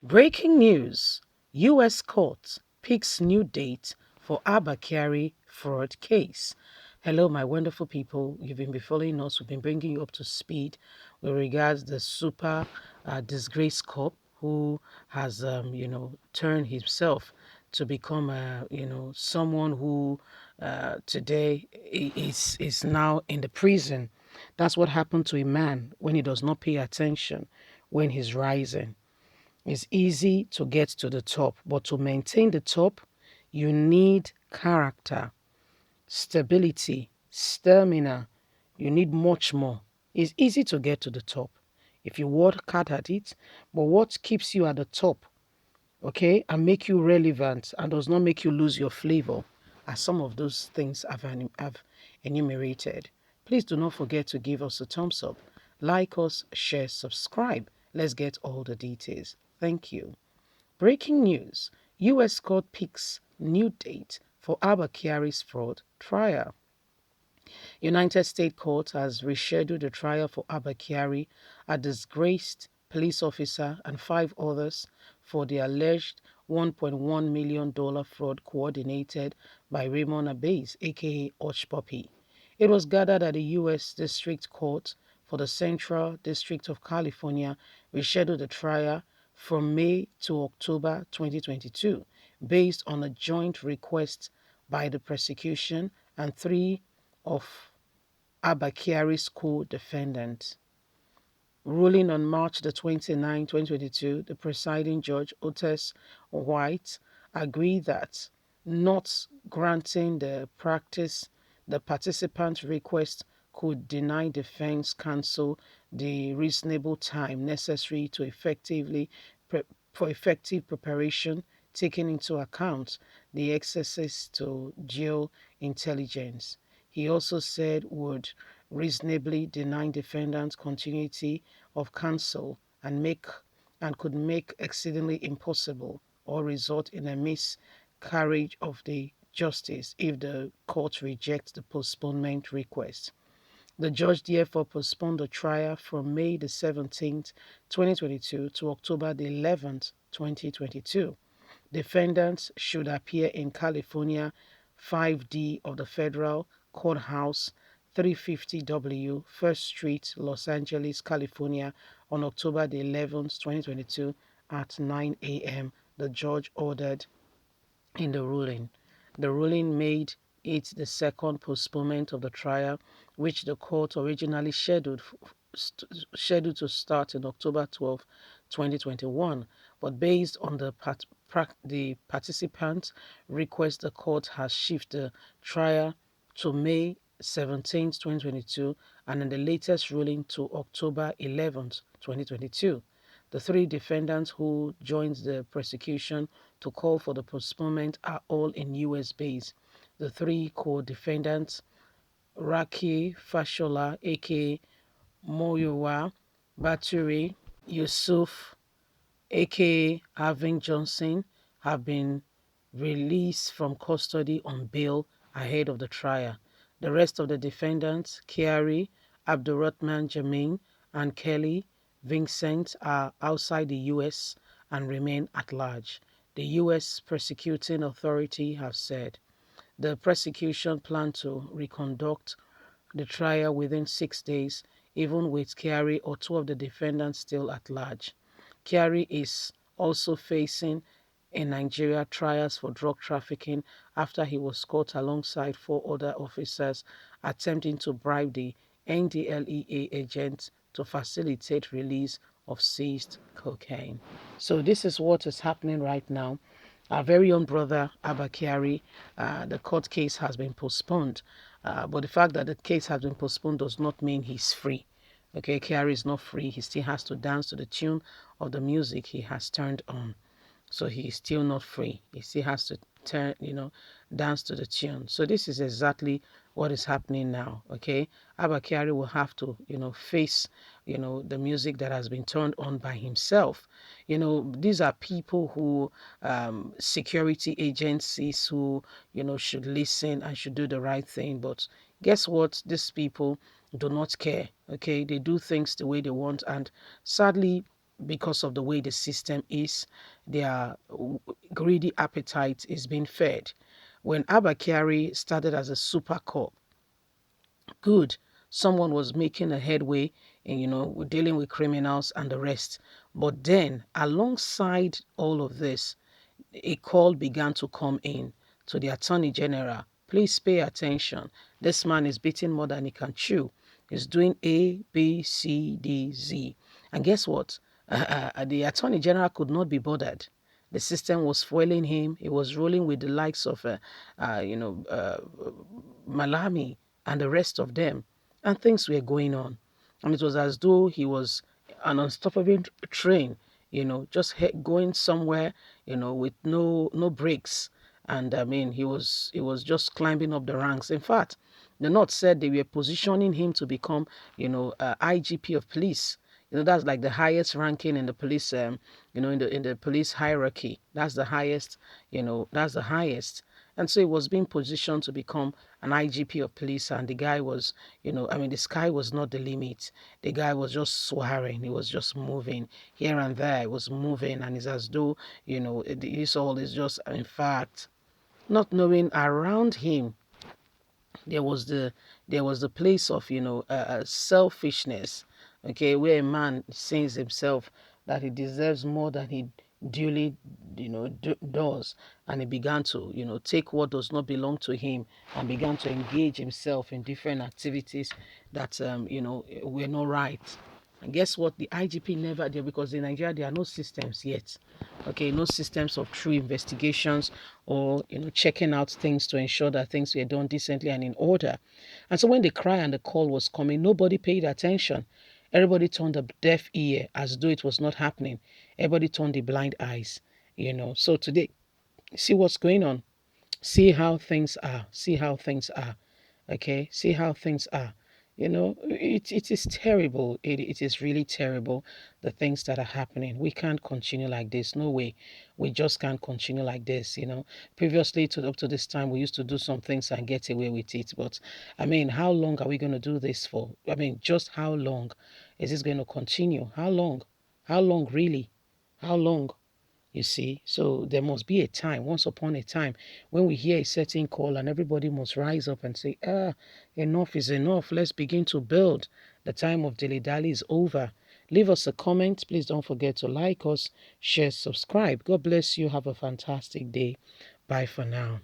Breaking news. U.S. court picks new date for Abba Kyari fraud case. Hello, my wonderful people. You've been following us. We've been bringing you up to speed with regards the super disgraced cop who has, turned himself to become, someone who today is now in the prison. That's what happened to a man when he does not pay attention when he's rising. It's easy to get to the top, but to maintain the top, you need character, stability, stamina. You need much more. It's easy to get to the top if you work hard at it, but what keeps you at the top, okay, and make you relevant and does not make you lose your flavor, are some of those things I've enumerated. Please do not forget to give us a thumbs up, like us, share, subscribe. Let's get all the details. Thank you. Breaking news. U.S. court picks new date for Abba Kyari's fraud trial. United States Court has rescheduled the trial for Abba Kyari, a disgraced police officer, and 5 others for the alleged $1.1 million fraud coordinated by Raymond Abbas, aka Hush Puppy. It was gathered at the U.S. District Court for the Central District of California rescheduled the trial from May to October 2022 based on a joint request by the prosecution and 3 of Abba Kyari's co-defendants. Ruling on March the 29, 2022, the presiding judge, Otis White, agreed that not granting the participant's request could deny defense counsel the reasonable time necessary to for effective preparation, taking into account the access to geo intelligence. He also said would reasonably deny defendants continuity of counsel and could make exceedingly impossible or result in a miscarriage of the justice if the court rejects the postponement request. The judge therefore postponed the trial from May the 17th, 2022 to October the 11th, 2022. Defendants should appear in California 5D of the Federal Courthouse 350W First Street, Los Angeles, California on October the 11th, 2022 at 9 a.m., the judge ordered in the ruling. The ruling made it the second postponement of the trial, which the court originally scheduled to start in October 12, 2021, but based on the participants' request, the court has shifted the trial to May 17, 2022, and in the latest ruling to October 11, 2022. The 3 defendants who joined the prosecution to call for the postponement are all in U.S. base. The 3 co-defendants, Raki Fashola, aka Moyowa Baturi, Yusuf, aka Arvin Johnson, have been released from custody on bail ahead of the trial. The rest of the defendants, Kyari, Abdurrahman Jamin, and Kelly Vincent, are outside the U.S. and remain at large. The U.S. prosecuting authority have said the prosecution planned to reconduct the trial within 6 days, even with Kyari or 2 of the defendants still at large. Kyari is also facing in Nigeria trials for drug trafficking after he was caught alongside 4 other officers attempting to bribe the NDLEA agents to facilitate release of seized cocaine. So this is what is happening right now. Our very own brother, Abba Kyari, the court case has been postponed. But the fact that the case has been postponed does not mean he's free. Okay, Kyari is not free. He still has to dance to the tune of the music he has turned on. So he's still not free. He still has to dance to the tune. So this is exactly what is happening now. Okay, Abba Kyari will have to, face, the music that has been turned on by himself. These are people who, security agencies who, should listen and should do the right thing. But guess what? These people do not care. Okay, they do things the way they want, and sadly, because of the way the system is, their greedy appetite is being fed. When Abba Kyari started as a super cop, good, someone was making a headway in, dealing with criminals and the rest. But then, alongside all of this, a call began to come in to the Attorney General. Please pay attention. This man is beating more than he can chew. He's doing A, B, C, D, Z. And guess what? The Attorney General could not be bothered. The system was foiling him. He was rolling with the likes of, Malami and the rest of them. And things were going on. And it was as though he was an unstoppable train, just going somewhere, with no brakes. And I mean, he was just climbing up the ranks. In fact, the North said they were positioning him to become, IGP of police. That's like the highest ranking in the police, in the police hierarchy. That's the highest, that's the highest. And so he was being positioned to become an IGP of police, and the guy was, the sky was not the limit. The guy was just swearing. He was just moving here and there. It was moving, and it's as though, this all is just, in fact, not knowing around him there was the place of selfishness, okay, where a man sees himself that he deserves more than he duly does, and he began to take what does not belong to him and began to engage himself in different activities that were not right. And guess what? The IGP never did, because in Nigeria there are no systems yet. Okay, no systems of true investigations or checking out things to ensure that things were done decently and in order. And so when the cry and the call was coming, nobody paid attention. Everybody turned a deaf ear as though it was not happening. Everybody turned the blind eyes. So today, see what's going on. See how things are. See how things are. Okay, see how things are. It is terrible. It is really terrible, the things that are happening. We can't continue like this. No way. We just can't continue like this. Previously, up to this time, we used to do some things and get away with it. But I mean, how long are we going to do this for? I mean, just how long is this going to continue? How long? How long, really? How long? You see, so there must be a time, once upon a time, when we hear a certain call and everybody must rise up and say, enough is enough. Let's begin to build. The time of dilly-dally is over. Leave us a comment. Please don't forget to like us, share, subscribe. God bless you. Have a fantastic day. Bye for now.